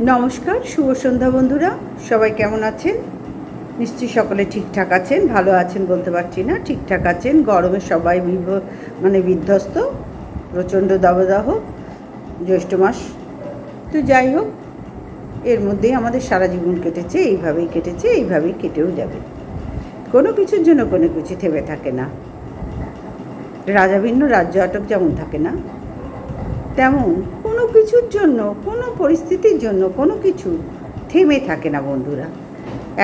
নমস্কার, শুভ সন্ধ্যা বন্ধুরা। সবাই কেমন আছেন? নিশ্চয়ই সকলে ঠিকঠাক আছেন, ভালো আছেন বলতে পারছি না, ঠিকঠাক আছেন। গরমে সবাই বিধ্বস্ত, প্রচণ্ড দাবদাহ, জ্যৈষ্ঠ মাস। তো যাই হোক, এর মধ্যেই আমাদের সারা জীবন কেটেছে, এইভাবেই কেটেছে, এইভাবেই কেটেও যাবে। কোনো কিছুর জন্য কোনো কিছু থেমে থাকে না। রাজা ভিন্ন রাজ্য আটক যেমন থাকে না, তেমন কোনো কিছুর জন্য, কোনো পরিস্থিতির জন্য কোনো কিছু থেমে থাকে না বন্ধুরা।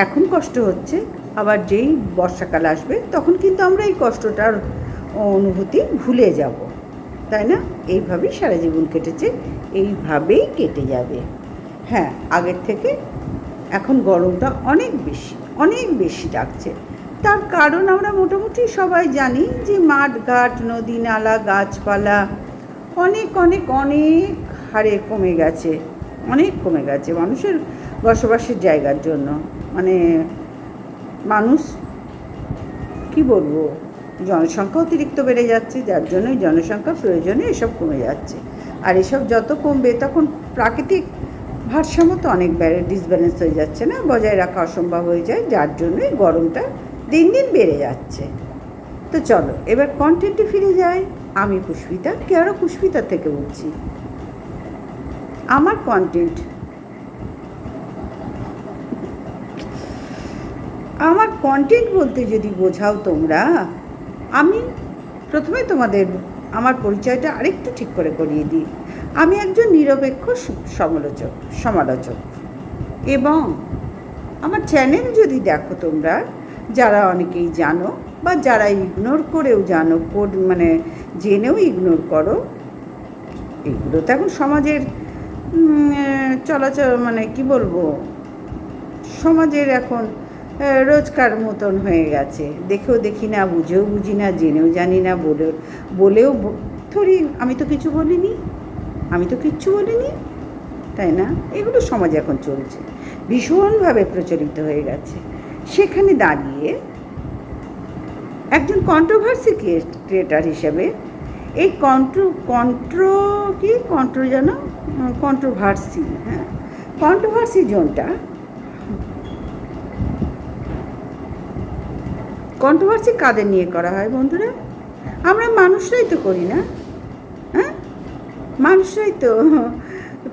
এখন কষ্ট হচ্ছে, আবার যেই বর্ষাকাল আসবে তখন কিন্তু আমরা এই কষ্টটার অনুভূতি ভুলে যাব, তাই না? এইভাবেই সারা জীবন কেটেছে, এইভাবেই কেটে যাবে। হ্যাঁ, আগের থেকে এখন গরমটা অনেক বেশি লাগছে। তার কারণ আমরা মোটামুটি সবাই জানি যে মাঠ ঘাট, নদী নালা, গাছপালা অনেক অনেক অনেক হারে কমে গেছে, মানুষের বসবাসের জায়গার জন্য। মানে মানুষ কি বলবো, জনসংখ্যা অতিরিক্ত বেড়ে যাচ্ছে, যার জন্যই জনসংখ্যা প্রয়োজনে এসব কমে যাচ্ছে। আর এসব যত কমবে তখন প্রাকৃতিক ভারসাম্য তো অনেক ডিসব্যালেন্স হয়ে যাচ্ছে, না, বজায় রাখা অসম্ভব হয়ে যায়, যার জন্যই গরমটা দিন দিন বেড়ে যাচ্ছে। তো চলো এবার কন্টেন্টে ফিরে যাই। আমি পুষ্পিতা, কেন পুষ্পিতা থেকে বলছি। আমার কন্টেন্ট বলতে যদি বোঝাও তোমরা, আমি প্রথমে তোমাদের আমার পরিচয়টা আরেকটু ঠিক করে করিয়ে দিই। আমি একজন নিরপেক্ষ সমালোচক, এবং আমার চ্যানেল যদি দেখো তোমরা, যারা অনেকেই জানো বা যারা ইগনোর করেও জানো, মানে জেনেও ইগনোর করো, এগুলো তো এখন সমাজের চলাচল, মানে কি বলবো, সমাজের এখন রোজকার মতন হয়ে গেছে। দেখেও দেখি না, বুঝেও বুঝি না, জেনেও জানি না, বলেও থরি আমি তো কিচ্ছু বলিনি, তাই না? এগুলো সমাজে এখন চলছে, ভীষণভাবে প্রচলিত হয়ে গেছে। সেখানে দাঁড়িয়ে একজন কন্ট্রোভার্সি ক্রিয়েটার হিসেবে এই কন্ট্রোভার্সি জোনটা, কন্ট্রোভার্সি কাদের নিয়ে করা হয় বন্ধুরা? আমরা মানুষরাই তো করি না? হ্যাঁ, মানুষরাই তো।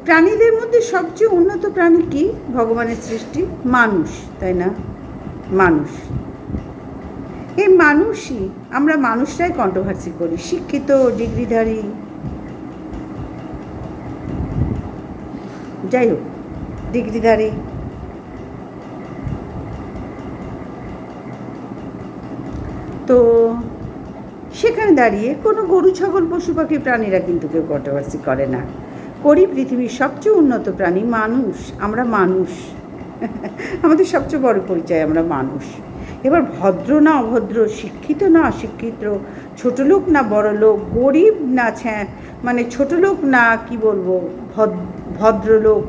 প্রাণীদের মধ্যে সবচেয়ে উন্নত প্রাণী কি? ভগবানের সৃষ্টি মানুষ, তাই না? মানুষ, এই আমরা মানুষরাই কন্ট্রোভার্সি করি। শিক্ষিত, ডিগ্রিধারী, যাই হোক, ডিগ্রিধারী, তো সেখানে দাঁড়িয়ে কোনো গরু, ছাগল, পশু পাখি, প্রাণীরা কিন্তু কেউ কন্ট্রোভার্সি করে না। করি পৃথিবীর সবচেয়ে উন্নত প্রাণী মানুষ। আমরা মানুষ, আমাদের সবচেয়ে বড় পরিচয়, আমরা মানুষ। এবার ভদ্র না অভদ্র, শিক্ষিত না অশিক্ষিত, ছোটো লোক না বড় লোক, গরিব না মানে ছোটো লোক না কি বলবো, ভদ্রলোক,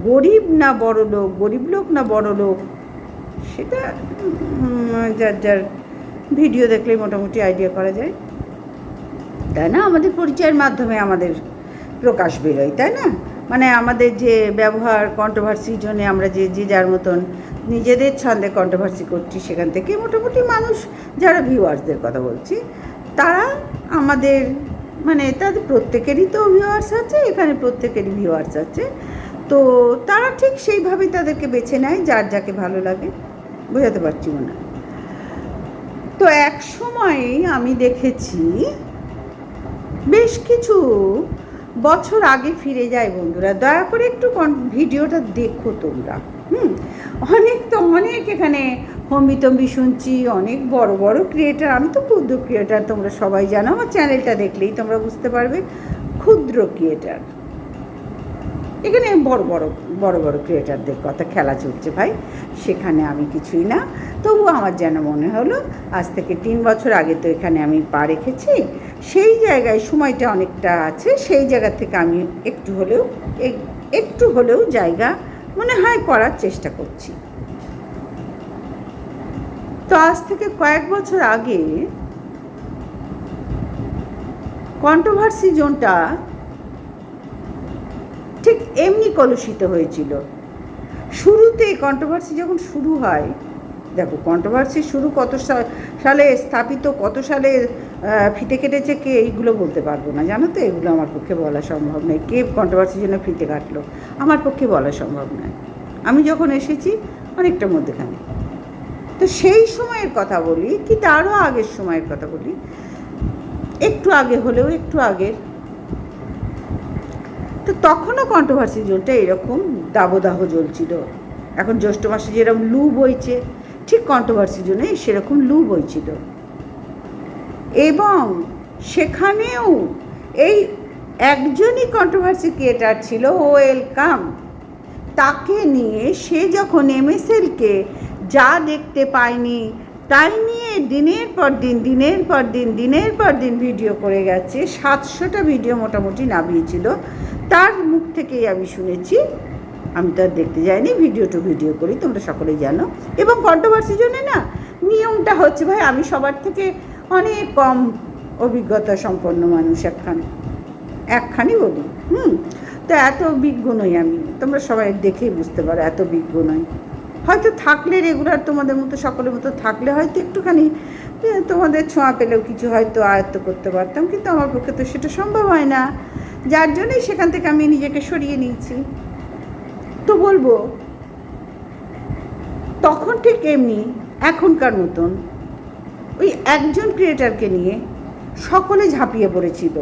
গরিব না বড় লোক, গরিব লোক না বড় লোক, সেটা যার ভিডিও দেখলেই মোটামুটি আইডিয়া করা যায়, তাই না? আমাদের পরিচয়ের মাধ্যমে আমাদের প্রকাশ বেরোয়, তাই না? মানে আমাদের যে ব্যবহার, কন্ট্রোভার্সির জন্য আমরা যে যার মতন নিজেদের ছন্দে কন্ট্রোভার্সি করছি, সেখান থেকে মোটামুটি মানুষ, যারা ভিউয়ার্সদের কথা বলছি, তারা আমাদের, মানে তাদের প্রত্যেকেরই তো ভিউয়ার্স আছে, এখানে প্রত্যেকেরই ভিউয়ার্স আছে, তো তারা ঠিক সেইভাবেই তাদেরকে বেছে নেয়, যার যাকে ভালো লাগে। বোঝাতে পারছি না? তো এক সময়ে আমি দেখেছি, বেশ কিছু বছর আগে ফিরে যায় বন্ধুরা, দয়া করে একটু ভিডিওটা দেখো তোমরা। অনেক এখানে হম্বিতম্বি শুনছি, অনেক বড় বড় ক্রিয়েটার, আমি তো ক্ষুদ্র ক্রিয়েটার, তোমরা সবাই জানো, আমার চ্যানেলটা দেখলেই তোমরা বুঝতে পারবে, ক্ষুদ্র ক্রিয়েটার। এখানে বড় বড় ক্রিয়েটারদের কথা খেলা চলছে ভাই, সেখানে আমি কিছুই না। তবুও আমার যেন মনে হলো, আজ থেকে 3 বছর আগে তো এখানে আমি পা রেখেছি, সেই জায়গায় সময়টা অনেকটা আছে, সেই জায়গা থেকে আমি একটু হলেও জায়গা মনে হয় করার চেষ্টা করছি। তো আজ থেকে কয়েক বছর আগে কন্ট্রোভার্সি জোনটা ঠিক এমনি কলুষিত হয়েছিল। শুরুতে কন্ট্রোভার্সি যখন শুরু হয়, দেখো কন্ট্রোভার্সি শুরু কত সালে স্থাপিত, কত সালে ফিতে কেটেছে কে, এইগুলো বলতে পারবো না, জানো তো, এগুলো আমার পক্ষে বলা সম্ভব নয়। কে কন্ট্রোভার্সির জন্য ফিতে কাটলো আমার পক্ষে বলা সম্ভব নয়। আমি যখন এসেছি অনেকটা মধ্যেখানে, তো সেই সময়ের কথা বলি কি তারও আগের সময়ের কথা বলি, একটু আগে হলেও একটু আগের। তো তখনও কন্ট্রোভার্সি জ্বলটা এরকম দাবদাহ জ্বলছিল। এখন জ্যৈষ্ঠ মাসে যেরকম লু বইছে, ঠিক কন্ট্রোভার্সির জন্য সেরকম লু বইছিল। এবং সেখানেও এই একজনই কন্ট্রোভার্সি ক্রিয়েটার ছিল, ওয়েলকাম। তাকে নিয়ে সে যখন এমএসএলকে যা দেখতে পায়নি তাই নিয়ে দিনের পর দিন ভিডিও করে গেছে, 700টা ভিডিও মোটামুটি নামিয়েছিল। তার মুখ থেকেই আমি শুনেছি, আমি তো আর দেখতে যাইনি, ভিডিও করি, তোমরা সকলেই জানো। এবং কন্ট্রোভার্সির জন্য না নিয়মটা হচ্ছে, ভাই আমি সবার থেকে অনেক কম অভিজ্ঞতা সম্পন্ন মানুষ, একখানি বলি, তো এত বিজ্ঞ নই আমি, তোমরা সবাই দেখেই বুঝতে পারো এত বিজ্ঞ নই। হয়তো থাকলে রেগুলার তোমাদের মতো সকলের মতো থাকলে হয়তো একটুখানি তোমাদের ছোঁয়া পেলেও কিছু হয়তো আয়ত্ত করতে পারতাম, কিন্তু আমার পক্ষে তো সেটা সম্ভব হয় না, যার জন্যই সেখান থেকে আমি নিজেকে সরিয়ে নিয়েছি। তো বলবো তখন ঠিক এমনি এখনকার মতন ওই একজন ক্রিয়েটারকে নিয়ে সকলে ঝাঁপিয়ে পড়েছিল।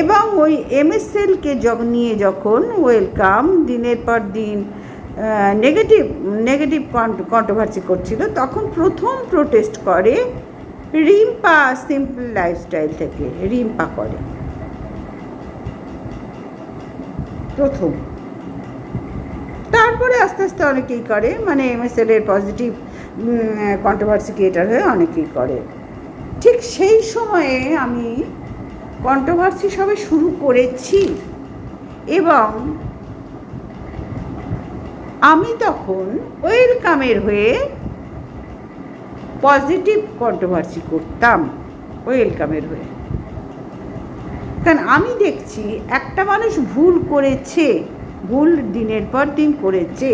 এবং ওই এমএসএলকে নিয়ে যখন ওয়েলকাম দিনের পর দিন নেগেটিভ কন্ট্রোভার্সি করছিল, তখন প্রথম প্রোটেস্ট করে রিম্পা সিম্পল লাইফস্টাইল থেকে। রিম্পা করে প্রথম, তারপরে আস্তে আস্তে অনেকেই করে, মানে এমএসএলের পজিটিভ কন্ট্রোভার্সি ক্রিয়েটার হয়ে অনেকেই করে। ঠিক সেই সময়ে আমি কন্ট্রোভার্সি সবে শুরু করেছি, এবং আমি তখন ওয়েলকামের হয়ে পজিটিভ কন্ট্রোভার্সি করতাম, ওয়েলকামের হয়ে। কারণ আমি দেখছি একটা মানুষ ভুল করেছে, ভুল দিনের পর দিন করেছে,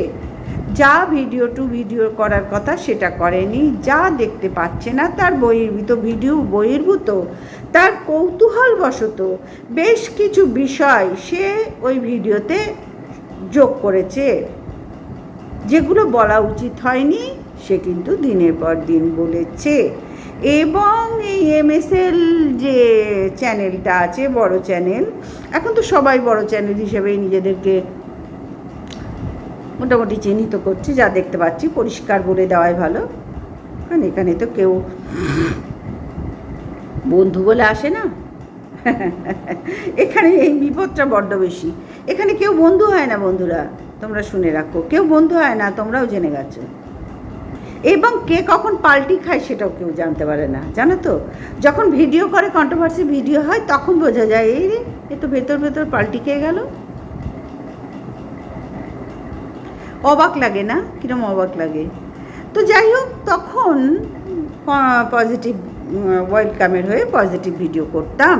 যা ভিডিও করার কথা সেটা করেনি, যা দেখতে পাচ্ছে না তার বহির্ভূত তার কৌতূহলবশত বেশ কিছু বিষয় সে ওই ভিডিওতে যোগ করেছে, যেগুলো বলা উচিত হয়নি সে কিন্তু দিনের পর দিন বলেছে। এবং এই এমএসএল যে চ্যানেলটা আছে, বড় চ্যানেল, এখন তো সবাই বড় চ্যানেল হিসেবেই নিজেদেরকে মোটামুটি চিহ্নিত করছে, যা দেখতে পাচ্ছি, পরিষ্কার বলে দেওয়াই ভালো। কারণ এখানে তো কেউ বন্ধু বলে আসে না, এখানে এই বিপদটা বড্ড বেশি। এখানে কেউ বন্ধু হয় না, বন্ধুরা তোমরা শুনে রাখো, কেউ বন্ধু হয় না, তোমরাও জেনে গেছো। এবং কে কখন পাল্টি খায় সেটাও কেউ জানতে পারে না, জানো তো। যখন ভিডিও করে, কন্ট্রোভার্সি ভিডিও হয়, তখন বোঝা যায় এই রে এ তো ভেতর পাল্টি খেয়ে গেল। অবাক লাগে না, কিরম অবাক লাগে। তো যাই হোক, তখন পজিটিভ ওয়েলকামের হয়ে পজিটিভ ভিডিও করতাম,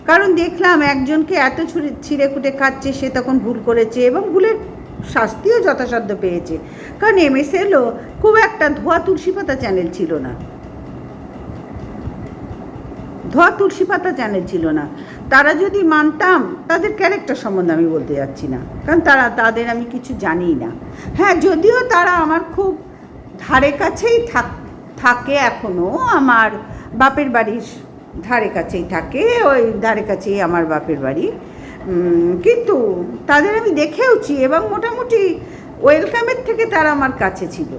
কারণ দেখলাম একজনকে এত ছিঁড়ে কুটে খাচ্ছে, সে তখন ভুল করেছে এবং ভুলের শাস্তিও যথাসাধ্য পেয়েছে। কারণ এমএসএলও খুব একটা ধোয়া তুলসী পাতা চ্যানেল ছিল না, তারা যদি মানতাম, তাদের ক্যারেক্টার সম্বন্ধে আমি বলতে যাচ্ছি না, কারণ তাদের আমি কিছু জানি না। হ্যাঁ, যদিও তারা আমার খুব ধারে কাছেই থাকে, এখনও আমার বাপের বাড়ির ধারে কাছেই থাকে, ওই ধারে কাছেই আমার বাপের বাড়ি, কিন্তু তাদের আমি দেখেওছি এবং মোটামুটি ওয়েলকামের থেকে তারা আমার কাছে ছিল,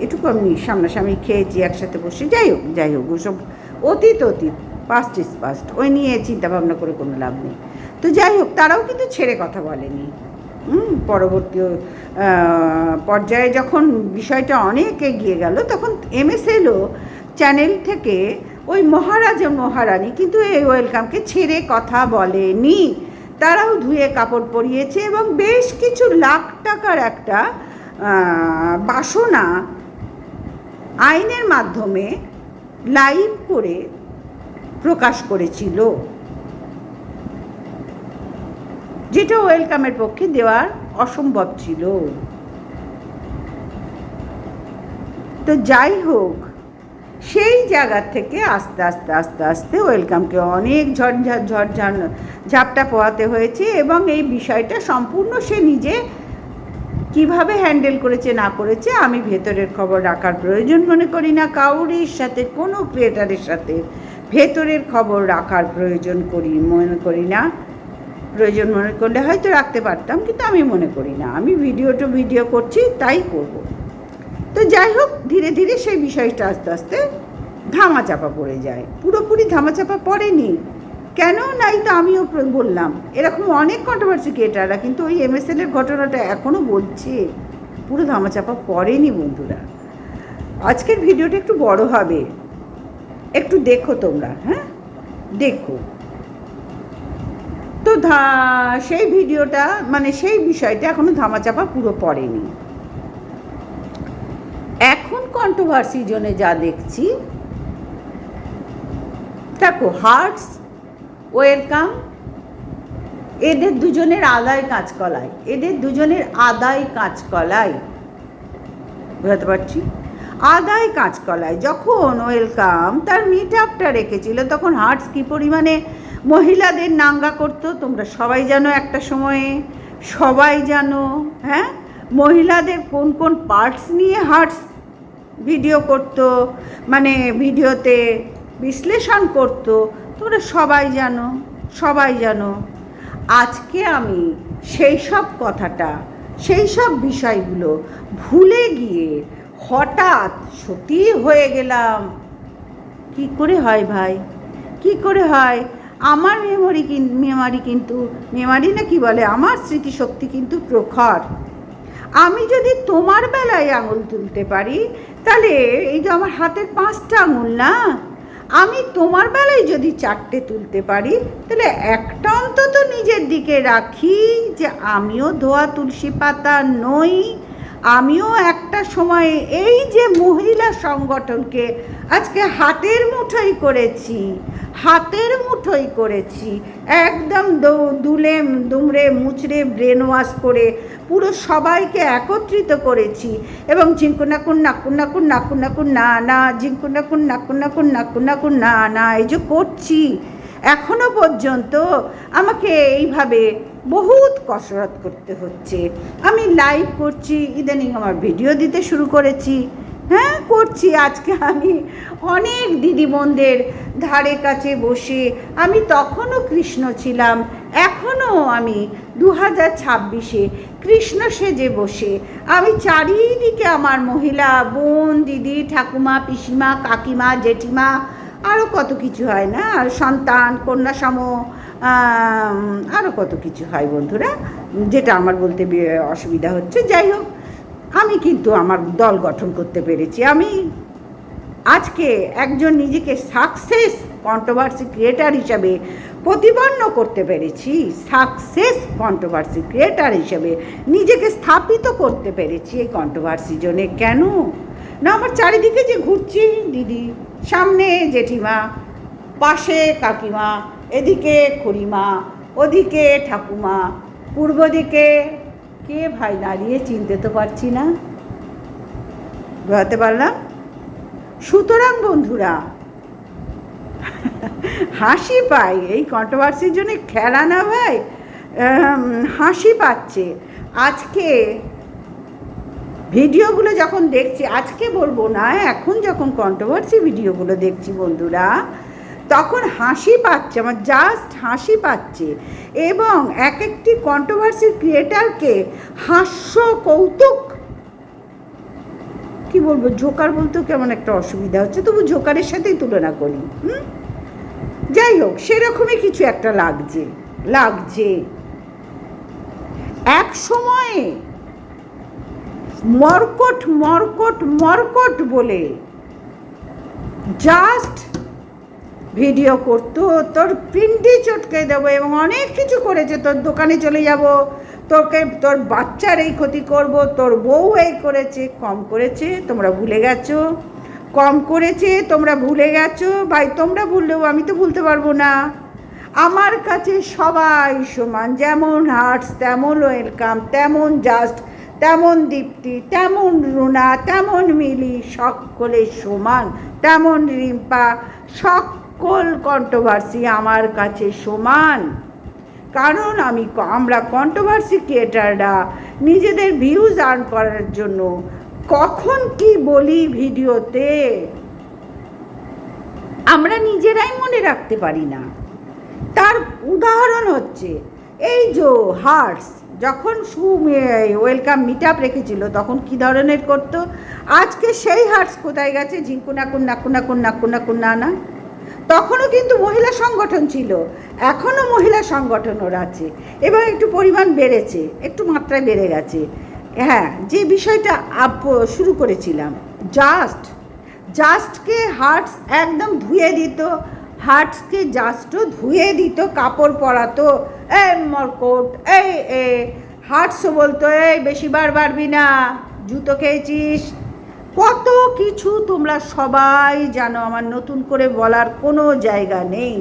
এটুকু আমি সামনাসামনি খেয়েছি একসাথে বসে। যাই হোক ওসব অতীত, পাস্ট ইজ পাস্ট, ওই নিয়ে চিন্তা ভাবনা করে কোনো লাভ নেই। তো যাই হোক, তারাও কিন্তু ছেড়ে কথা বলেনি। পরবর্তী পর্যায়ে যখন বিষয়টা অনেক এগিয়ে গেল, তখন এমএসএলও চ্যানেল থেকে ওই মহারানী কিন্তু এই ওয়েলকামকে ছেড়ে কথা বলেনি, তারাও ধুয়ে কাপড় পরিয়েছে এবং বেশ কিছু লাখ টাকার একটা বাসনা আইনের মাধ্যমে লাইভ করে প্রকাশ করেছিল। যেটা ওয়েলকামের পক্ষে দেওয়ার অসম্ভব ছিল। তো যাই হোক, সেই জায়গা থেকে আস্তে আস্তে আস্তে আস্তে ওয়েলকামকে অনেক ঝাপটা পোহাতে হয়েছে, এবং এই বিষয়টা সম্পূর্ণ সে নিজে কিভাবে হ্যান্ডেল করেছে না করেছে আমি ভেতরের খবর রাখার প্রয়োজন মনে করি না। কাউরির সাথে, কোনো ক্রিয়েটারের সাথে ভেতরের খবর রাখার মনে করি না। প্রয়োজন মনে করলে হয়তো রাখতে পারতাম, কিন্তু আমি মনে করি না। আমি ভিডিও করছি, তাই করব। তো যাই হোক, ধীরে ধীরে সেই বিষয়টা আস্তে আস্তে ধামাচাপা পড়ে যায়। পুরোপুরি ধামাচাপা পড়েনি কেন, নাই তো আমিও বললাম, এরকম অনেক কন্ট্রোভার্সি ক্রিয়েটাররা কিন্তু ওই MSL এর ঘটনাটা এখনও বলছে, পুরো ধামাচাপা পড়েনি বন্ধুরা। আজকের ভিডিওটা একটু বড় হবে, একটু দেখো তোমরা, হ্যাঁ দেখো। তো সেই ভিডিওটা, মানে সেই বিষয়টা এখনো ধামাচাপা পুরো পড়েনি। এখন কন্ট্রোভার্সি জোনে যা দেখছি, দেখো হার্টস ওয়েলকাম এদের দুজনের আদায় কাঁচকলায় বুঝতে পারছি। আদায় কাঁচকলায় যখন ওয়েলকাম তার মিট আপটা রেখেছিল, তখন হার্টস কী পরিমাণে মহিলাদের নাঙ্গা করতো তোমরা সবাই জানো। একটা সময়ে সবাই জানো, হ্যাঁ, মহিলাদের কোন কোন পার্টস নিয়ে হার্টস ভিডিও করতো, মানে ভিডিওতে বিশ্লেষণ করতো, তোমরা সবাই জানো। আজকে আমি সেই সব বিষয়গুলো ভুলে গিয়ে হঠাৎ সত্যি হয়ে গেলাম। কি করে হয় ভাই, কি করে হয়? আমার মেমারি না কি বলে, আমার স্মৃতিশক্তি কিন্তু প্রখর। আমি যদি তোমার বেলায় আঙুল তুলতে পারি, তাহলে এই যে আমার হাতের 5টা আঙুল না, আমি তোমার বেলায় যদি 4টে তুলতে পারি, তাহলে একটা অন্তত নিজের দিকে রাখি যে আমিও ধোয়া তুলসী পাতা নই। আমিও একটা সময়ে এই যে মহিলা সংগঠনকে আজকে হাতের মুঠোয় করেছি, একদম দুমড়ে মুচড়ে ব্রেন ওয়াশ করে পুরো সবাইকে একত্রিত করেছি, এবং ঝিঙ্কুনাকুন নাকুন না ঝিঙ্কুনাকুন নাকুন না এই যে করছি। এখনো পর্যন্ত আমাকে এইভাবে বহুত কসরত করতে হচ্ছে। আমি লাইভ করছি, ইদানিং আমার ভিডিও দিতে শুরু করেছি, হ্যাঁ করছি। আজকে আমি অনেক দিদিমণদের ধারে কাছে বসে, আমি তখনও কৃষ্ণ ছিলাম, এখনও আমি 2026-এ কৃষ্ণ সেজে বসে আমি চারিদিকে আমার মহিলা বোন, দিদি, ঠাকুমা, পিসিমা, কাকিমা, জেঠিমা, আরও কত কিছু হয় না, আর সন্তান, কন্যাসম, আরও কত কিছু হয় বন্ধুরা, যেটা আমার বলতে অসুবিধা হচ্ছে। যাই হোক, আমি কিন্তু আমার দল গঠন করতে পেরেছি। আমি আজকে একজন নিজেকে সাকসেস কন্ট্রোভার্সি ক্রিয়েটার হিসাবে প্রতিপন্ন করতে পেরেছি, নিজেকে স্থাপিত করতে পেরেছি এই কন্ট্রোভার্সি জোনে। কেন না, আমার চারিদিকে যে ঘুরছি, দিদি, সামনে জেঠিমা, পাশে কাকিমা, এদিকে খুড়িমা, ওদিকে ঠাকুমা, পূর্ব দিকে কে ভাই দাঁড়িয়ে চিনতে তো পারছি না, বুঝতে পারলাম। সুতরাং বন্ধুরা, হাসি পাই এই কন্ট্রোভার্সির জন্য, খেলা না ভাই, হাসি পাচ্ছে। আজকে ভিডিওগুলো যখন দেখছি, আজকে বলবো না, এখন যখন কন্ট্রোভার্সি ভিডিওগুলো দেখছি বন্ধুরা, তখন হাসি পাচ্ছে, আমার জাস্ট হাসি পাচ্ছে। এবং এক একটি কন্ট্রোভার্সি ক্রিয়েটারকে হাস্য কৌতুক, কি বলবো, জোকার বলতেও কেমন একটা অসুবিধা হচ্ছে, তবু জোকারের সাথেই তুলনা করি। যাই হোক, সেরকমই কিছু একটা লাগছে। এক সময়ে মরকট বলে জাস্ট ভিডিও করতো, তোর পিন্ডি চটকে দেবো, এবং অনেক কিছু করেছে, তোর দোকানে চলে যাব, তোর বাচ্চার এই ক্ষতি করব, তোর বউ এই করেছে। কম করেছে তোমরা ভুলে গেছো, ভাই তোমরা ভুললেও আমি তো ভুলতে পারবো না। আমার কাছে সবাই সমান, যেমন হার্টস তেমন ওয়েলকাম, তেমন জাস্ট, তেমন দীপ্তি, তেমন রুনা, তেমন মিলি, সকলে সমান, তেমন রিম্পা, সকল কন্ট্রোভার্সি আমার কাছে সমান। কারণ আমরা কন্ট্রোভার্সি ক্রিয়েটাররা নিজেদের ভিউজ আর্ন করার জন্য কখন কি বলি ভিডিওতে আমরা নিজেরাই মনে রাখতে পারি না। তার উদাহরণ হচ্ছে এই যে হার্টস যখন ওয়েলকাম মিট আপ রেখেছিল তখন কি ধরনের করতো, আজকে সেই হার্টস কোথায় গেছে? ঝিঙ্কুনাকুন নাকুনাকুন নাকুনাকুন না না, তখনও কিন্তু মহিলা সংগঠন ছিল, এখনও মহিলা সংগঠন ওর আছে এবং একটু পরিমাণ বেড়েছে, একটু মাত্রায় বেড়ে গেছে। হ্যাঁ, যে বিষয়টা শুরু করেছিলাম, জাস্টকে হার্টস একদম ধুয়ে দিত, হার্টসকে জাস্টও ধুয়ে দিত, কাপড় পরাতো, এই মরকট, এই হার্টসও বলতো এই বেশি বার বাড়বি না, জুতো খেয়েছিস, কত কিছু তোমরা সবাই জানো, আমার নতুন করে বলার কোনো জায়গা নেই।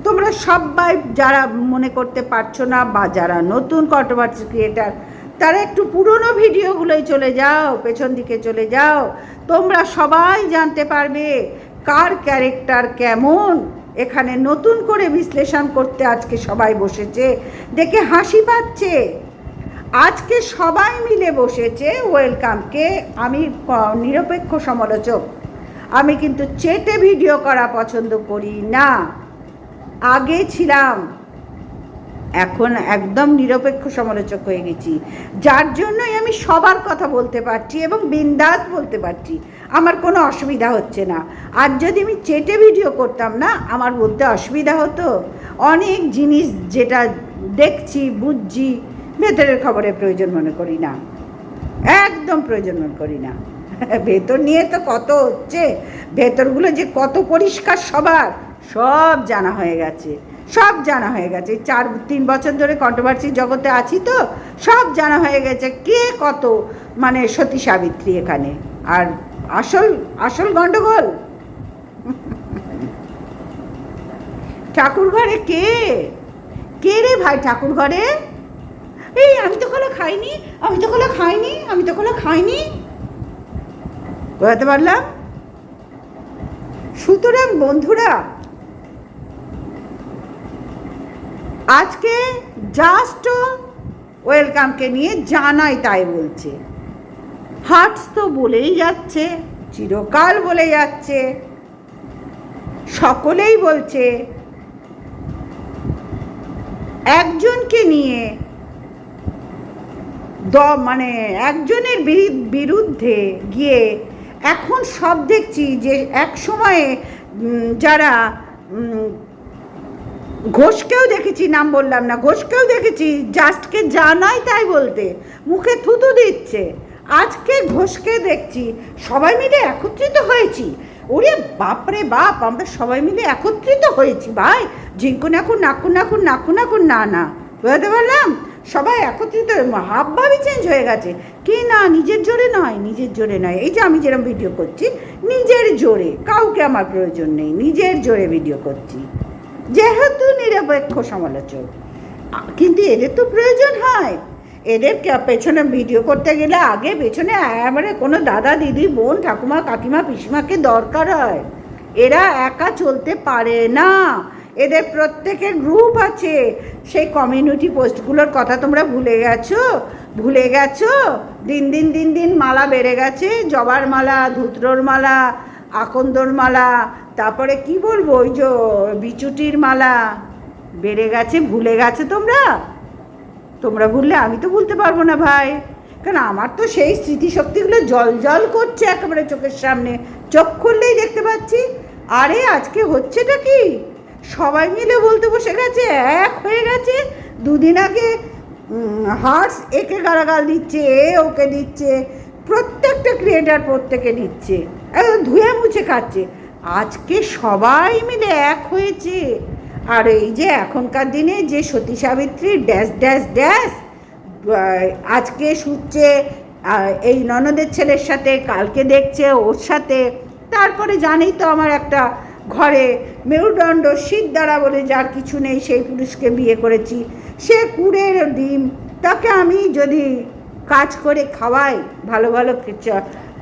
তোমরা সবাই যারা মনে করতে পারছো না বা যারা নতুন কন্ট্রোভার্সি ক্রিয়েটার তারা একটু পুরনো ভিডিওগুলোই চলে যাও, পেছন দিকে চলে যাও, তোমরা সবাই জানতে পারবে কার ক্যারেক্টার কেমন। এখানে নতুন করে বিশ্লেষণ করতে আজকে সবাই বসেছে, দেখে হাসি পাচ্ছে। আজকে সবাই মিলে বসেছে ওয়েলকামকে। আমি নিরপেক্ষ সমালোচক, আমি কিন্তু চেটে ভিডিও করা পছন্দ করি না, আগে ছিলাম, এখন একদম নিরপেক্ষ সমালোচক হয়ে গেছি, যার জন্যই আমি সবার কথা বলতে পারছি এবং বিন্দাস বলতে পারছি, আমার কোনো অসুবিধা হচ্ছে না। আর যদি আমি চেটে ভিডিও করতাম না, আমার বলতে অসুবিধা হতো। অনেক জিনিস যেটা দেখছি বুঝছি, ভেতরের খবরের প্রয়োজন মনে করি না, একদম প্রয়োজন মনে করি না। ভেতর নিয়ে তো কত হচ্ছে, ভেতরগুলো যে কত পরিষ্কার সবার সব জানা হয়ে গেছে, সব জানা হয়ে গেছে। 4-3 বছর ধরে কন্ট্রোভার্সি জগতে আছি তো সব জানা হয়ে গেছে কে কত মানে সতী সাবিত্রী এখানে। আর আসল গন্ডগোল ঠাকুর ঘরে কে রে ভাই? ঠাকুর ঘরে এই আমি তো কলা খাইনি, বোঝাতে পারলাম? সুতরাং বন্ধুরা, আজকে জাস্ট ওয়েলকামকে নিয়ে জানাই তাই বলছে, হার্টস তো বলেই যাচ্ছে, চিরকাল বলে যাচ্ছে, সকলেই বলছে। একজনকে নিয়ে মানে একজনের বিরুদ্ধে গিয়ে এখন সব দেখছি যে এক সময়ে যারা ঘোষকেও দেখেছি, নাম বললাম না, ঘোষকেও দেখেছি জাস্টকে জানাই তাই বলতে, মুখে থুতু দিচ্ছে। আজকে ঘোষকে দেখছি সবাই মিলে একত্রিত হয়েছি, ওরে বাপরে বাপ, আমরা সবাই মিলে একত্রিত হয়েছি ভাই, ঝিঙ্কুনাকুন নাকুনাকুন না না, বুঝতে পারলাম? সবাই একত্রিত, হাবভাবই চেঞ্জ হয়ে গেছে। কি না, নিজের জোরে নয়, এই যে আমি যেরকম ভিডিও করছি নিজের জোরে, কাউকে আমার প্রয়োজন নেই, নিজের জোরে ভিডিও করছি যেহেতু নিরপেক্ষ সমালোচক। কিন্তু এদের তো প্রয়োজন হয়, এদের পেছনে ভিডিও করতে গেলে আগে পেছনে এবারে কোনো দাদা দিদি বোন ঠাকুমা কাকিমা পিসিমাকে দরকার হয়, এরা একা চলতে পারে না, এদের প্রত্যেকের গ্রুপ আছে। সেই কমিউনিটি পোস্টগুলোর কথা তোমরা ভুলে গেছো। দিন দিন মালা বেড়ে গেছে, জবার মালা, ধুত্রর মালা, আকন্দর মালা, তারপরে কি বলবো ওই যে বিচুটির মালা বেড়ে গেছে, ভুলে গেছে তোমরা ভুললে আমি তো ভুলতে পারবো না ভাই, কারণ আমার তো সেই স্মৃতিশক্তিগুলো জল করছে একেবারে চোখের সামনে, চোখ খুললেই দেখতে পাচ্ছি। আরে আজকে হচ্ছেটা কি, সবাই মিলে বলতে বসে গেছে, এক হয়ে গেছে। দুদিন আগে হার্টস একে গালাগাল দিচ্ছে, ওকে দিচ্ছে, প্রত্যেকটা ক্রিয়েটার প্রত্যেকে দিচ্ছে, ধুয়ে মুছে খাচ্ছে। আজকে সবাই মিলে এক হয়েছে। আর এই যে এখনকার দিনে যে সতী সাবিত্রী ড্যাশ আজকে শুচ্ছে এই ননদের ছেলের সাথে, কালকে দেখছে ওর সাথে, তারপরে জানেই তো আমার একটা ঘরে মেরুদণ্ড সিদ্ধারা বলে যার কিছু নেই সেই পুরুষকে বিয়ে করেছি, সে কুড়ের ডিম, তাকে আমি যদি কাজ করে খাওয়াই, ভালো ভালো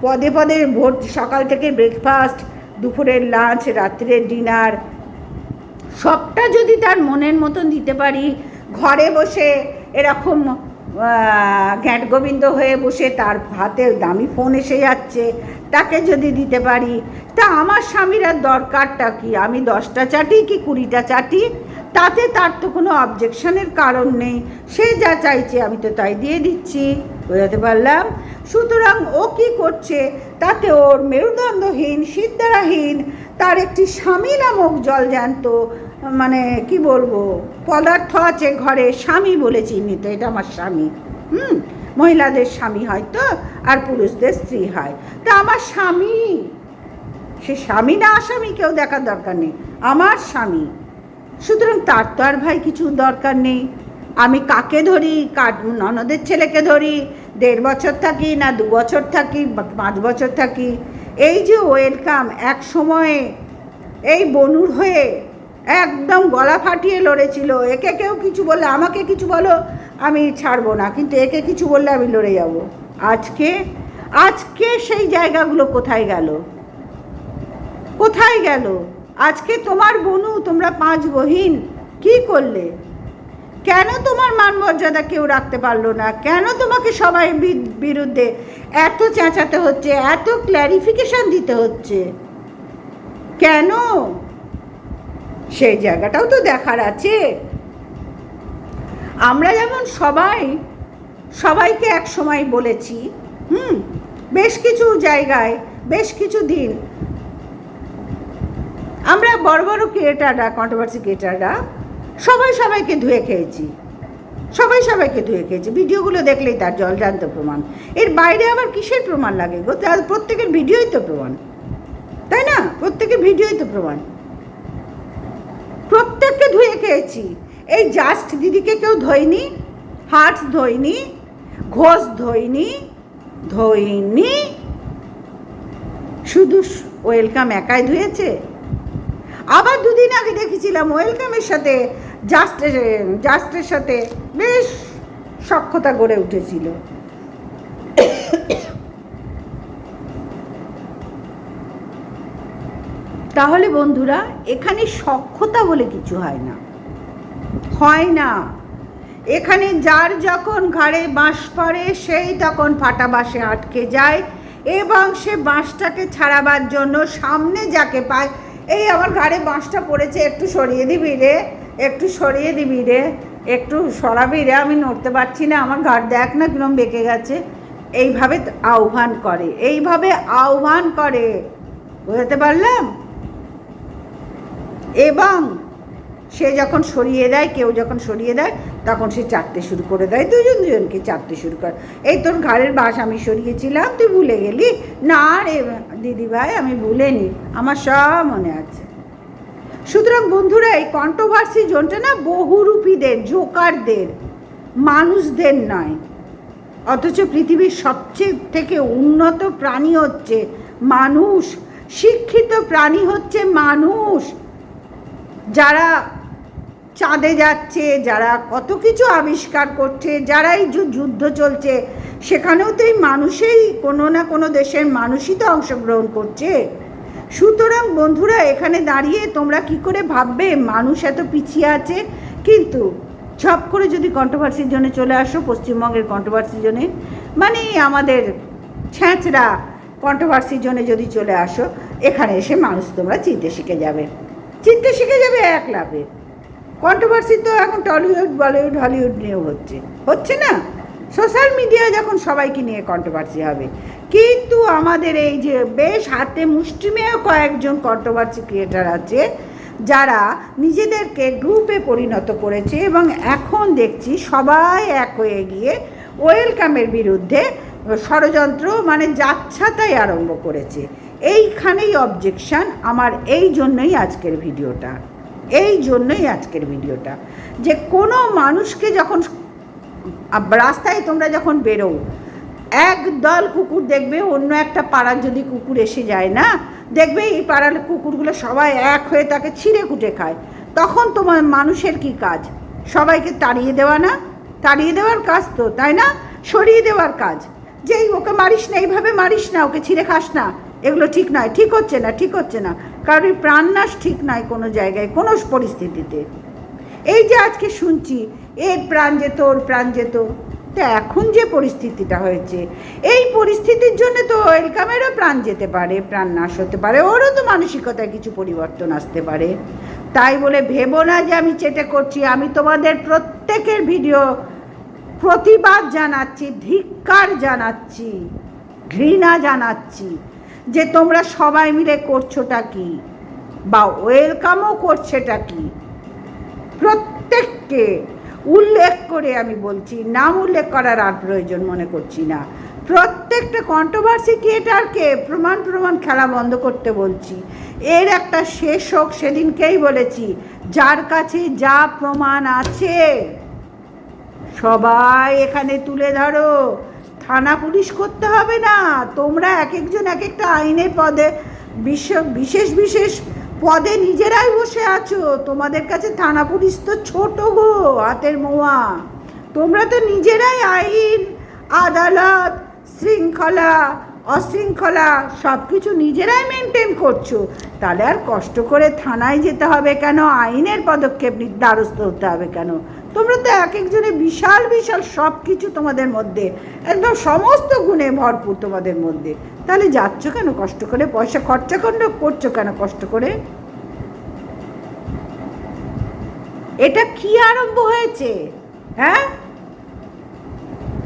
পদে পদে ভোর সকাল থেকে ব্রেকফাস্ট, দুপুরের লাঞ্চ, রাত্রের ডিনার, সবটা যদি তার মনের মতন দিতে পারি, ঘরে বসে এরকম ঘ্যাঁট গোবিন্দ হয়ে বসে তার হাতে দামি ফোন এসে যাচ্ছে, তাকে যদি দিতে পারি, তা আমার স্বামীর আর দরকারটা কি? আমি 10টা চাটি কি 20টা চাটি, তাতে তার তো কোনো অবজেকশনের কারণ নেই। সে যা চাইছে আমি তো তাই দিয়ে দিচ্ছি, বোঝাতে পারলাম? সুতরাং ও কী করছে তাতে ওর মেরুদণ্ডহীন সিদ্ধারাহীন তার একটি স্বামী নামক জলজ্যান্ত মানে কি বলবো পদার্থ আছে ঘরে, স্বামী বলে চিহ্নিত, এটা আমার স্বামী। মহিলাদের স্বামী হয় তো, আর পুরুষদের স্ত্রী হয়। তা আমার স্বামী, সে স্বামী না আসামি কেউ দেখার দরকার নেই, আমার স্বামী। সুতরাং তার তো আর ভাই কিছু দরকার নেই। আমি কাকে ধরি, ননদের ছেলেকে ধরি, 1.5 বছর থাকি না 2 বছর থাকি 5 বছর থাকি। এই যে ওয়েলকাম এক সময়ে এই বনুর হয়ে একদম গলা ফাটিয়ে লড়েছিল, একে কেউ কিছু বললে, আমাকে কিছু বলো আমি ছাড়বো না, কিন্তু একে কিছু বললে আমি লড়ে যাব। আজকে সেই জায়গাগুলো কোথায় গেল? কোথায় গেল? আজকে তোমার বনু, তোমরা 5 বহিন কি করলে? কেন তোমার মান মর্যাদা কেউ রাখতে পারলো না? কেন তোমাকে সবাই বিরুদ্ধে এত চেঁচাতে হচ্ছে, এত ক্ল্যারিফিকেশন দিতে হচ্ছে? কেন? সেই জায়গাটাও তো দেখার আছে। আমরা যেমন সবাইকে এক সময় বলেছি, বেশ কিছু জায়গায় বেশ কিছু দিন আমরা বড় বড় ক্রিয়েটাররা, কন্ট্রোভার্সি ক্রিয়েটাররা সবাইকে ধুয়ে খেয়েছি, সবাইকে ধুয়ে খেয়েছি। ভিডিওগুলো দেখলেই তার জলজান্ত প্রমাণ। এর বাইরে আবার কিসের প্রমাণ লাগে গো? প্রত্যেকের ভিডিওই তো প্রমাণ, তাই না? প্রত্যেকের ভিডিওই তো প্রমাণ। প্রত্যেককে ধুয়ে খেয়েছি। এই জাস্ট দিদিকে কেউ ধোয়নি, হার্টস ধোয়নি, ঘোষ ধোয়নি, শুধু ওয়েলকাম একাই ধুয়েছে। আবার 2 দিন আগে দেখেছিলাম ওয়েলকামের সাথে জাস্টের সাথে বেশ সখ্যতা গড়ে উঠেছিল। তাহলে বন্ধুরা, এখানে সখ্যতা বলে কিছু হয় না। এখানে যার যখন ঘাড়ে বাঁশ পড়ে সেই তখন ফাটা বাঁশে আটকে যায়, এবং সে বাঁশটাকে ছাড়াবার জন্য সামনে যাকে পায়, এই আমার ঘাড়ে বাঁশটা পড়েছে, একটু সরিয়ে দিবি রে, একটু সরাবি রে, আমি নড়তে পারছি না, আমার ঘাড় দেখ না কিরম বেঁকে গেছে, এইভাবে আহ্বান করে, বুঝতে পারলাম? এবং সে যখন সরিয়ে দেয়, কেউ যখন সরিয়ে দেয়, তখন সে চাটতে শুরু করে দেয়, দুজনকে চাটতে শুরু করে। এই তোর ঘাড়ের বাঁশ আমি সরিয়েছিলাম, তুই ভুলে গেলি? না রে দিদিভাই, আমি ভুলিনি, আমার সব মনে আছে। সুতরাং বন্ধুরা, এই কন্ট্রোভার্সি জোনটা না বহুরূপীদের, জোকারদের, মানুষদের নয়। অথচ পৃথিবীর সবচেয়ে থেকে উন্নত প্রাণী হচ্ছে মানুষ, শিক্ষিত প্রাণী হচ্ছে মানুষ। যারা চাঁদে যাচ্ছে, যারা কত কিছু আবিষ্কার করছে, যারা এই যুদ্ধ চলছে, সেখানেও তো এই মানুষেই, কোনো না কোনো দেশের মানুষই তো অংশগ্রহণ করছে। সুতরাং বন্ধুরা, এখানে দাঁড়িয়ে তোমরা কি করে ভাববে মানুষ এত পিছিয়ে আছে? কিন্তু ঝপ করে যদি কন্ট্রোভার্সির জন্য চলে আসো, পশ্চিমবঙ্গের কন্ট্রোভার্সির জন্য, মানে আমাদের ছ্যাঁচড়া কন্ট্রোভার্সির জন্য যদি চলে আসো, এখানে এসে মানুষ তোমরা চিনতে শিখে যাবে এক লাভে। কন্ট্রোভার্সি তো এখন টলিউড, বলিউড, হলিউড নিয়েও হচ্ছে না? সোশ্যাল মিডিয়া যখন সবাইকে নিয়ে কন্ট্রোভার্সি হবে, কিন্তু আমাদের এই যে বেশ হাতে মুষ্টিমেয় কয়েকজন কন্ট্রোভার্সি ক্রিয়েটার আছে, যারা নিজেদেরকে গ্রুপে পরিণত করেছে, এবং এখন দেখছি সবাই এক হয়ে গিয়ে ওয়েলকামের বিরুদ্ধে ষড়যন্ত্র, মানে যাচ্ছাতাই আরম্ভ করেছে। এইখানেই অবজেকশান আমার। এই জন্যই আজকের ভিডিওটা, যে কোনো মানুষকে যখন রাস্তায় তোমরা যখন বেরো, এক দল কুকুর দেখবে, অন্য একটা পাড়ার যদি কুকুর এসে যায় না, দেখবে এই পাড়ার কুকুরগুলো সবাই এক হয়ে তাকে ছিঁড়ে কুটে খায়। তখন তোমার মানুষের কি কাজ? সবাইকে তাড়িয়ে দেওয়া না? তাড়িয়ে দেওয়ার কাজ তো, তাই না? সরিয়ে দেওয়ার কাজ, যে ওকে মারিস না, এইভাবে মারিস না, ওকে ছিঁড়ে খাস না, এগুলো ঠিক নয়, ঠিক হচ্ছে না, ঠিক হচ্ছে না। কারণ প্রাণনাশ ঠিক নয় কোনো জায়গায়, কোনো পরিস্থিতিতে। এই যে আজকে শুনছি এর প্রাণ যেত, ওর প্রাণ যেত, তো এখন যে পরিস্থিতিটা হয়েছে, এই পরিস্থিতির জন্য তো ওয়েলকামেরও প্রাণ যেতে পারে, প্রাণ নাশ হতে পারে, ওরও তো মানসিকতায় কিছু পরিবর্তন আসতে পারে। তাই বলে ভেবো না যে আমি চেটে করছি। আমি তোমাদের প্রত্যেকের ভিডিও প্রতিবাদ জানাচ্ছি, ধিক্কার জানাচ্ছি, ঘৃণা জানাচ্ছি যে তোমরা সবাই মিলে করছোটা কি, বা ওয়েলকামও করছেটা কি। প্রত্যেককে উল্লেখ করে আমি বলছি, নাম উল্লেখ করার আর প্রয়োজন মনে করছি না। প্রত্যেকটা কন্ট্রোভার্সি ক্রিয়েটারকে প্রমাণ খেলা বন্ধ করতে বলছি। এর একটা শেষ হোক। সেদিনকেই বলেছি, যার কাছে যা প্রমাণ আছে সবাই এখানে তুলে ধরো। থানা পুলিশ করতে হবে না। তোমরা এক একজন এক একটা আইনের পদে, বিশেষ বিশেষ পদে নিজেরাই বসে আছো। তোমাদের কাছে থানা পুলিশ তো ছোট গো, হাতের মোয়া। তোমরা তো নিজেরাই আইন, আদালত, শৃঙ্খলা, অশৃঙ্খলা সব কিছু নিজেরাই মেনটেন করছো। তাহলে আর কষ্ট করে থানায় যেতে হবে কেন? আইনের পদক্ষেপ দ্বারস্থ হতে হবে কেন? তোমরা তো এক একজনে বিশাল বিশাল সব কিছু তোমাদের মধ্যে, একদম সমস্ত গুণে ভরপুর তোমাদের মধ্যে। তাহলে যাচ্ছ কেন কষ্ট করে? পয়সা খরচা করছো কেন কষ্ট করে? এটা কি আরম্ভ হয়েছে? হ্যাঁ,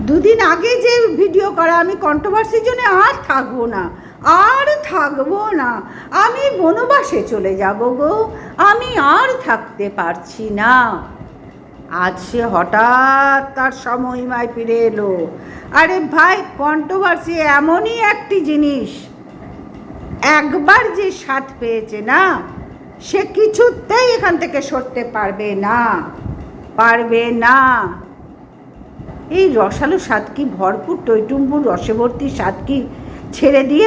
দুদিন আগে যে ভিডিও করা, আমি কন্ট্রোভার্সির জন্য আর থাকবো না, আর থাকবো না, আমি বনবাসে চলে যাব গো, আমি আর থাকতে পারছি না। আজ সে হঠাৎ তার সময়মায় ফিরে এলো। আরে ভাই, কন্ট্রোভার্সি এমনই একটি জিনিস, একবার যে স্বাদ পেয়েছে না, সে কিছুতেই এখান থেকে সরতে পারবে না, পারবে না। এই রসালো স্বাদ কি, ভরপুর টইটুম্বুর রসে ভর্তি স্বাদ কি ছেড়ে দিয়ে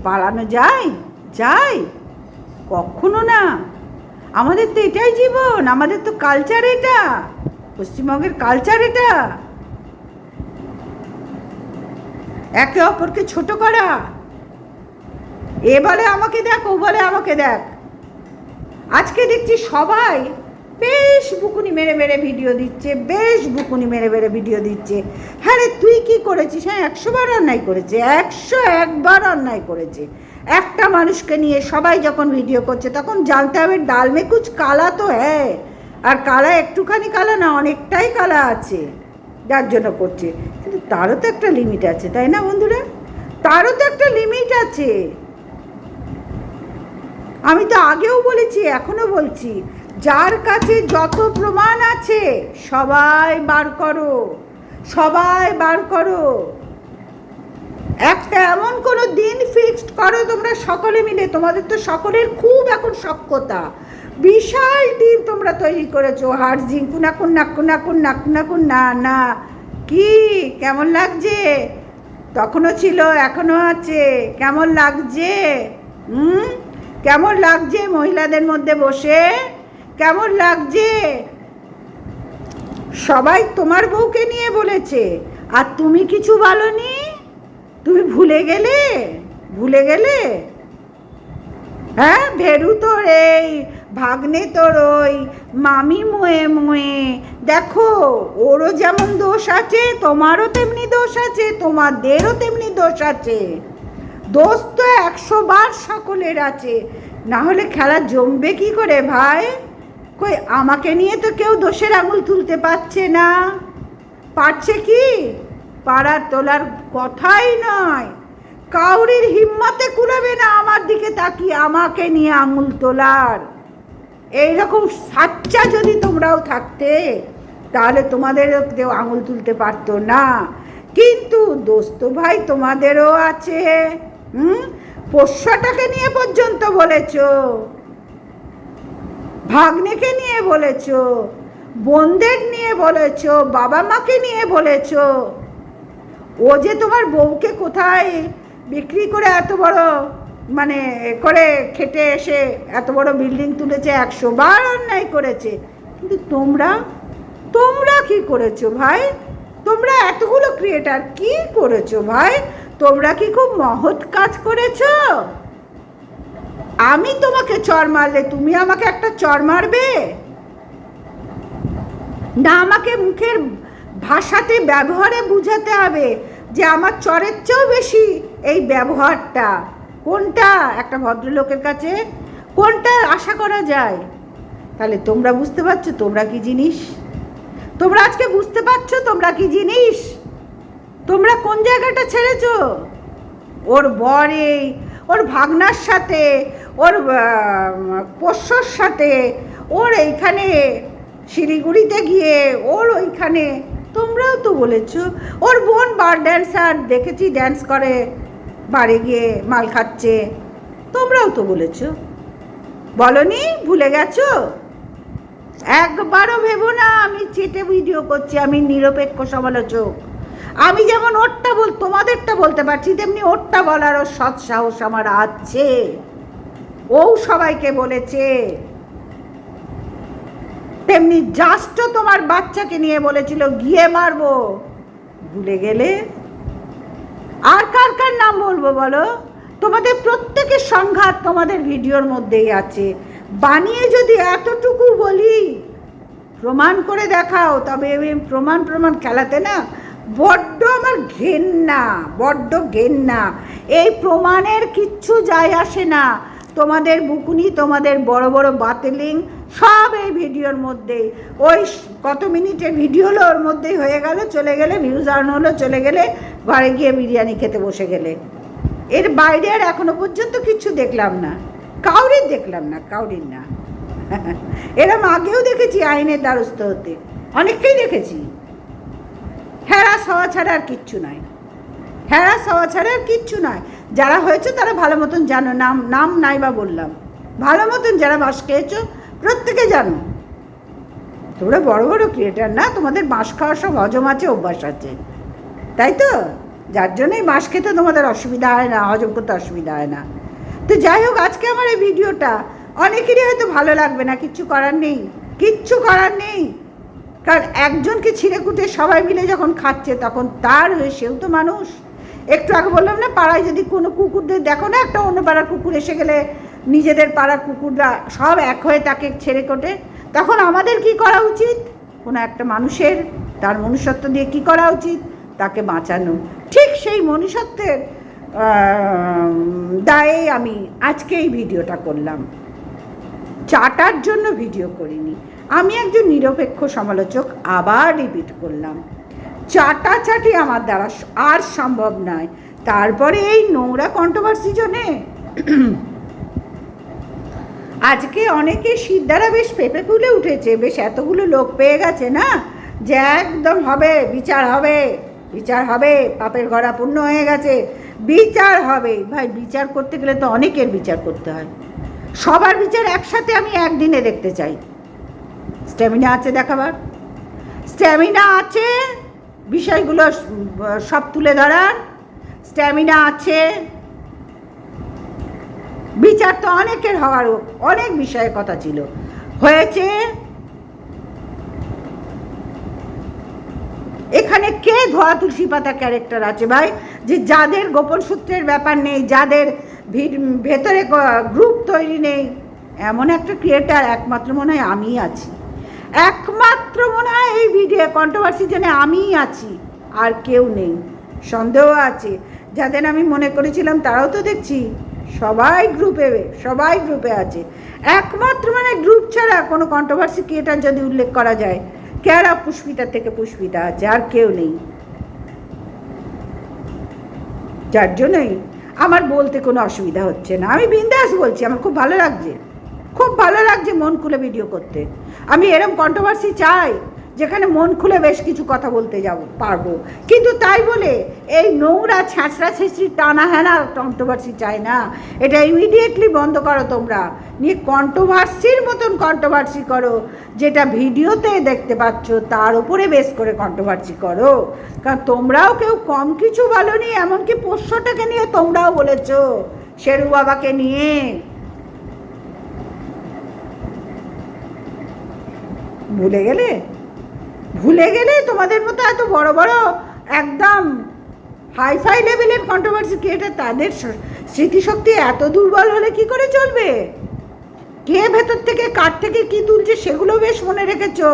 পালানো যায়? যায়? কখনো না। আমাদের তো এটাই জীবন, আমাদের তো কালচার, এটা পশ্চিমবঙ্গের কালচার। এটা একে অপরকে ছোট করা, এ বলে আমাকে দেখ, ও বলে আমাকে দেখ। আজকে দেখছি সবাই বেশ বুকুনি মেরে মেরে ভিডিও দিচ্ছে, বেশ বুকুনি মেরে মেরে ভিডিও দিচ্ছে। হ্যাঁ রে, তুই কি করেছিস? হ্যাঁ, 100 বার অন্যায় করেছে, 101 বার অন্যায় করেছে। একটা মানুষকে নিয়ে সবাই যখন ভিডিও করছে, তখন জানতে হবে ডাল মে কুছ কালা তো হ্যাঁ। আর কালা একটুখানি কালা না, অনেকটাই কালা আছে, যার জন্য করছে। কিন্তু তারও তো একটা লিমিট আছে, তাই না বন্ধুরা? তারও তো একটা লিমিট আছে। আমি তো আগেও বলেছি, এখনো বলছি, যার কাছে যত প্রমাণ আছে সবাই বার করো, সবাই বার করো। একটা এমন কোনো দিন ফিক্সড করো তোমরা সকলে মিলে। তোমাদের তো সকলের খুব এখন সক্ষতা, বিশাল টিম তোমরা তৈরি করেছো। হার ঝিঙ্কু নাকুন নাকুন নাকুন নাকুন নাকুন না না, কি কেমন লাগছে? তখনও ছিল, এখনো আছে। কেমন লাগছে? কেমন লাগছে মহিলাদের মধ্যে বসে? কেমন লাগছে? সবাই তোমার বউকে নিয়ে বলেছে, আর তুমি কিছু বলনি। তুমি ভুলে গেলে? ভুলে গেলে? হ্যাঁ, ভেরু তোর এই, ভাগ্নে তোর ওই, মামি মুয়ে মুয়ে। দেখো, ওরও যেমন দোষ আছে, তোমারও তেমনি দোষ আছে, তোমাদেরও তেমনি দোষ আছে। দোষ তো 100 বার সকলের আছে, না হলে খেলা জমবে কি করে ভাই? কই আমাকে নিয়ে তো কেউ দোষের আঙুল তুলতে পারছে না। পারছে কি? পাড়ার তোলার কথাই নয়। কাউরির হিম্মতে কুলাবে না আমার দিকে তাকিয়ে আমাকে নিয়ে আঙুল তোলার। এইরকম সাচ্চা যদি তোমরাও থাকতে, তাহলে তোমাদেরও কেউ আঙুল তুলতে পারতো না। কিন্তু দোস্ত ভাই তোমাদেরও আছে। পোষ্যটাকে নিয়ে পর্যন্ত বলেছ, ভাগ্নেকে নিয়ে বলেছ, বোনদের নিয়ে বলেছ, বাবা মাকে নিয়ে বলেছ। ও যে তোমার বউকে কোথায় বিক্রি করে এত বড় মানে করে খেটে এসে এত বড় বিল্ডিং তুলেছে, 100 বার অন্যায় করেছে, কিন্তু তোমরা কি করেছো ভাই? তোমরা এতগুলো ক্রিয়েটার কি করেছো ভাই? তোমরা কি খুব মহৎ কাজ করেছো? আমি তোমাকে চর মারলে তুমি আমাকে একটা চর মারবে না? আমাকে মুখের ভাষাতে ব্যবহারে বুঝাতে হবে যে আমার চরের চেয়েও বেশি এই ব্যবহারটা কোনটা একটা ভদ্রলোকের কাছে কোনটা আশা করা যায়? তাহলে তোমরা বুঝতে পারছো তোমরা কি জিনিস? তোমরা আজকে বুঝতে পারছো তোমরা কি জিনিস? তোমরা কোন জায়গাটা ছেড়েছো? ওর বরে, ওর ভাগনার সাথে, ওর পোষ্যর সাথে, ওর এইখানে শিলিগুড়িতে গিয়ে ওর ওইখানে, তোমরাও তো বলেছো। ওর বোন বার ড্যান্সার, দেখেছি ড্যান্স করে বাড়ি গিয়ে মাল খাচ্ছে, তোমরাও তো বলেছো। বলনি? ভুলে গেছো? একবারও ভেবো না আমি চেটে ভিডিও করছি, আমি নিরপেক্ষ সমালোচক। আমি যেমন ওরটা তোমাদেরটা বলতে পারছি, তেমনি ওরটা বলারও সৎ সাহস আমার আছে। ও সবাইকে বলেছে। তেমনি জাস্টও তোমার বাচ্চাকে নিয়ে বলেছিল গিয়ে মারবো, ভুলে গেলে? আর কার কার নাম বলবো বলো? তোমাদের প্রত্যেকের সংঘাত তোমাদের ভিডিওর মধ্যেই আছে। বানিয়ে যদি এতটুকু বলি প্রমাণ করে দেখাও, তবে প্রমাণ খেলাতে না বড্ড আমার ঘেন্না। এই প্রমাণের কিচ্ছু যায় আসে না। তোমাদের বুকুনি, তোমাদের বড় বড় বাতেলিং সব এই ভিডিওর মধ্যেই। ওই কত মিনিটের ভিডিও হলো ওর মধ্যেই হয়ে গেল, চলে গেলে, ভিউজ আর্ন হলো, চলে গেলে, ঘরে গিয়ে বিরিয়ানি খেতে বসে গেলে। এর বাইরে আর এখনো পর্যন্ত কিচ্ছু দেখলাম না, কাউরির না। এরম আগেও দেখেছি আইনের দ্বারস্থ হতে, অনেককেই দেখেছি। হ্যারাস হওয়া ছাড়া আর কিচ্ছু নয়। যারা হয়েছে তারা ভালো মতন জানো, নাম নাই বা বললাম, ভালো মতন যারা বাঁশ খেয়েছো প্রত্যেকে জানো। তোমরা বড় বড় ক্রিয়েটার না, তোমাদের বাঁশ খাওয়ার সব হজম আছে, অভ্যাস আছে, তাই তো? যার জন্যই বাঁশ খেতে তোমাদের অসুবিধা হয় না, হজম করতে অসুবিধা হয় না। তো যাই হোক, আজকে আমার এই ভিডিওটা অনেকেরই হয়তো ভালো লাগবে না, কিচ্ছু করার নেই। কারণ একজনকে ছিঁড়ে কুটে সবাই মিলে যখন খাচ্ছে তখন তার সেও তো মানুষ। একটু আগে বললাম না, পাড়ায় যদি কোনো কুকুরদের দেখো না, একটা অন্য পাড়ার কুকুর এসে গেলে নিজেদের পাড়ার কুকুররা সব এক হয়ে তাকে ছেড়ে কোটে, তখন আমাদের কি করা উচিত? কোনো একটা মানুষের তার মনুষ্যত্ব দিয়ে কি করা উচিত? তাকে বাঁচানো। ঠিক সেই মনুষ্যত্বের দায়ে আমি আজকে এই ভিডিওটা করলাম, চাটার জন্য ভিডিও করিনি। আমি একজন নিরপেক্ষ সমালোচক, আবার রিপিট করলাম, চাটাচাটি আমার দ্বারা আর সম্ভব নয়। তারপরে এই নোংরা কন্ট্রোভার্সি জন্যে আজকে অনেকে শীত দ্বারা বেশ পেঁপে ফুলে উঠেছে, বেশ এতগুলো লোক পেয়ে গেছে না, যে একদম হবে, বিচার হবে, পাপের ঘরা পূর্ণ হয়ে গেছে, বিচার হবে। ভাই, বিচার করতে গেলে তো অনেকের বিচার করতে হয়, সবার বিচার একসাথে আমি একদিনে দেখতে চাই। স্ট্যামিনা আছে দেখাবার, স্ট্যামিনা আছে বিষয়গুলো সব তুলে ধরার, স্ট্যামিনা আছে। বিচার তো অনেকের হওয়ার, অনেক বিষয়ের কথা ছিল, হয়েছে। এখানে কে ধোয়া তুলসী পাতা ক্যারেক্টার আছে ভাই, যে যাদের গোপন সূত্রের ব্যাপার নেই, যাদের ভেতরে গ্রুপ তৈরি নেই, এমন একটা ক্রিয়েটার একমাত্র মনে হয় আমিই আছি। একমাত্র মনে হয় এই ভিডিও কন্ট্রোভার্সির জন্য আমিই আছি, আর কেউ নেই। সন্দেহ আছে, যাদের আমি মনে করেছিলাম তারাও তো দেখছি সবাই গ্রুপে আছে। একমাত্র মানে গ্রুপ ছাড়া কোনো কন্ট্রোভার্সি ক্রিয়েটার যদি উল্লেখ করা যায়, কেরা পুষ্পিতার থেকে পুষ্পিতা আছে, আর কেউ নেই। যার জন্যই আমার বলতে কোনো অসুবিধা হচ্ছে না, আমি বিন্দাস বলছি। আমার খুব ভালো লাগছে মন খুলে ভিডিও করতে। আমি এরম কন্ট্রোভার্সি চাই যেখানে মন খুলে বেশ কিছু কথা বলতে পারবো, কিন্তু তাই বলে এই নোংরা ছ্যাঁচড়া ছেঁচড়ি টানা হেনা কন্ট্রোভার্সি চাই না। এটা ইমিডিয়েটলি বন্ধ করো। তোমরা নিয়ে কন্ট্রোভার্সির মতন কন্ট্রোভার্সি করো, যেটা ভিডিওতে দেখতে পাচ্ছ তার উপরে বেস করে কন্ট্রোভার্সি করো। কারণ তোমরাও কেউ কম কিছু বলোনি, এমনকি পোষ্যটাকে নিয়ে তোমরাও বলেছো শেরু বাবাকে নিয়ে। ভুলে গেলে তোমাদের মতো এত বড় বড় একদম হাইফাই লেভেলের কন্ট্রোভার্সি ক্রিয়েটার, তাদের স্মৃতিশক্তি এত দুর্বল হলে কি করে চলবে? কে ভেতর থেকে কার থেকে কি তুলছে সেগুলো বেশ মনে রেখেছো,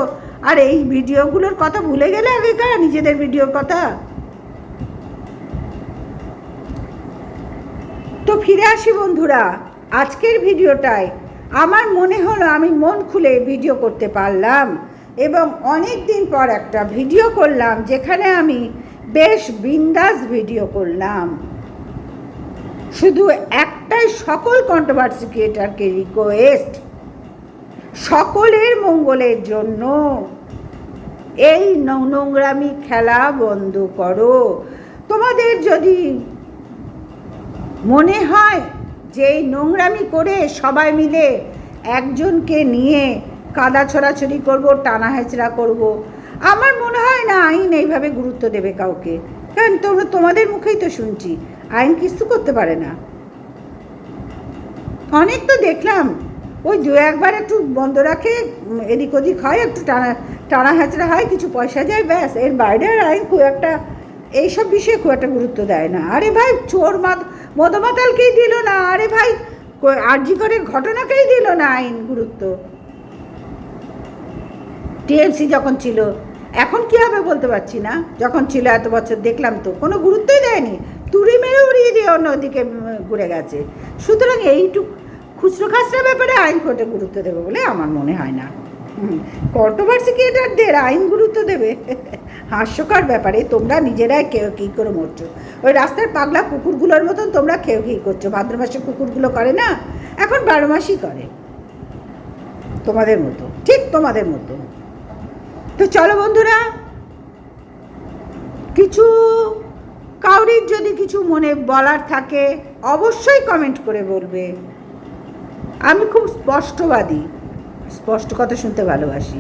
আর এই ভিডিওগুলোর কথা ভুলে গেলে আগেকার নিজেদের ভিডিওর কথা। তো ফিরে আসি বন্ধুরা আজকের ভিডিওটায়। আমার মনে হলো আমি মন খুলে ভিডিও করতে পারলাম, এবং অনেক দিন পর একটা ভিডিও করলাম যেখানে আমি বেশ বিন্দাস ভিডিও করলাম। শুধু একটাই সকল কন্ট্রোভার্সি ক্রিয়েটারকে রিকোয়েস্ট, সকলের মঙ্গলের জন্য এই নোংরামি খেলা বন্ধ করো। তোমাদের যদি মনে হয় যে এই নোংরামি করে সবাই মিলে একজনকে নিয়ে কাদা ছড়াছড়ি করবো, টানা হেঁচড়া করবো, আমার মনে হয় না আইন এইভাবে গুরুত্ব দেবে কাউকে। কারণ তোমাদের মুখেই তো শুনছি আইন কিছু করতে পারে না। অনেক তো দেখলাম ওই দু একবার একটু বন্ধ রাখে, এদিক ওদিক হয়, একটু টানা হেঁচড়া হয়, কিছু পয়সা যায়, ব্যাস। এর বাইরে আইন খুব একটা এইসব বিষয়ে খুব একটা গুরুত্ব দেয় না। আরে ভাই চোর মদমাতালকেই দিল না, আরে ভাই আরজি করের ঘটনাকেই দিল না আইন গুরুত্ব। টিএমসি যখন ছিল, এখন কী হবে বলতে পারছি না, যখন ছিল এত বছর দেখলাম তো কোনো গুরুত্বই দেয়নি, তুড়ি মেরে উড়িয়ে দিয়ে অন্যদিকে ঘুরে গেছে। সুতরাং এইটুক খুচরো খাচরা ব্যাপারে আইন কোর্টে গুরুত্ব দেবে বলে আমার মনে হয় না। কন্ট্রোভার্সি ক্রিয়েটারদের আইন গুরুত্ব দেবে? হাস্যকর ব্যাপারে তোমরা নিজেরাই কেউ কী করে মরছো। ওই রাস্তার পাগলা কুকুরগুলোর মতন তোমরা কেউ কী করছো। ভাদ্র মাসে কুকুরগুলো করে না, এখন 12 মাসই করে তোমাদের মতো, ঠিক তোমাদের মতো। তো চলো বন্ধুরা, কিছু কাউরির যদি কিছু মনে বলার থাকে অবশ্যই কমেন্ট করে বলবে। আমি খুব স্পষ্টবাদী, স্পষ্ট কথা শুনতে ভালোবাসি।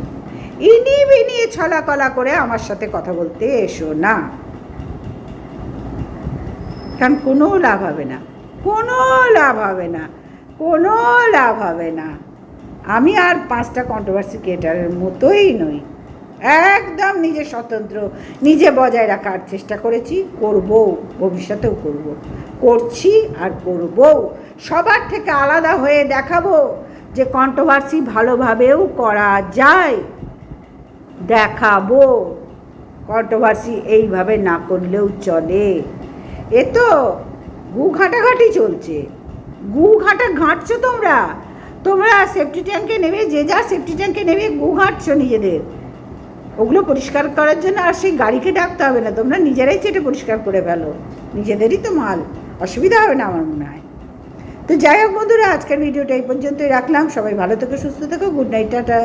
ইনিয়ে বিনিয়ে ছলাকলা করে আমার সাথে কথা বলতে এসো না, কারণ কোনো লাভ হবে না, কোনো লাভ হবে না, কোনো লাভ হবে না। আমি আর 5টা কন্ট্রোভার্সি ক্রিয়েটারের মতোই নই, একদম নিজে স্বতন্ত্র, নিজে বজায় রাখার চেষ্টা করেছি, করব, ভবিষ্যতেও করব, করছি আর করব। সবার থেকে আলাদা হয়ে দেখাবো যে কন্ট্রোভার্সি ভালোভাবেও করা যায়, দেখাবো। কন্ট্রোভার্সি এইভাবে না করলেও চলে। এ তো গু ঘাঁটাঘাঁটি চলছে, গু ঘাঁটছো তোমরা সেফটি ট্যাঙ্কে নেবে, যে যা সেফটি ট্যাঙ্কে নেবে গু ঘাঁটছো নিজেদের। ওগুলো পরিষ্কার করার জন্য আর সেই গাড়িকে ডাকতে হবে না, তোমরা নিজেরাই চেটে পরিষ্কার করে ফেলো, নিজেদেরই তো মাল, অসুবিধা হবে না আমার মনে হয়। তো যাই হোক বন্ধুরা, আজকের ভিডিওটা এই পর্যন্তই রাখলাম। সবাই ভালো থেকো, সুস্থ থেকো, গুড নাইট, টাটা।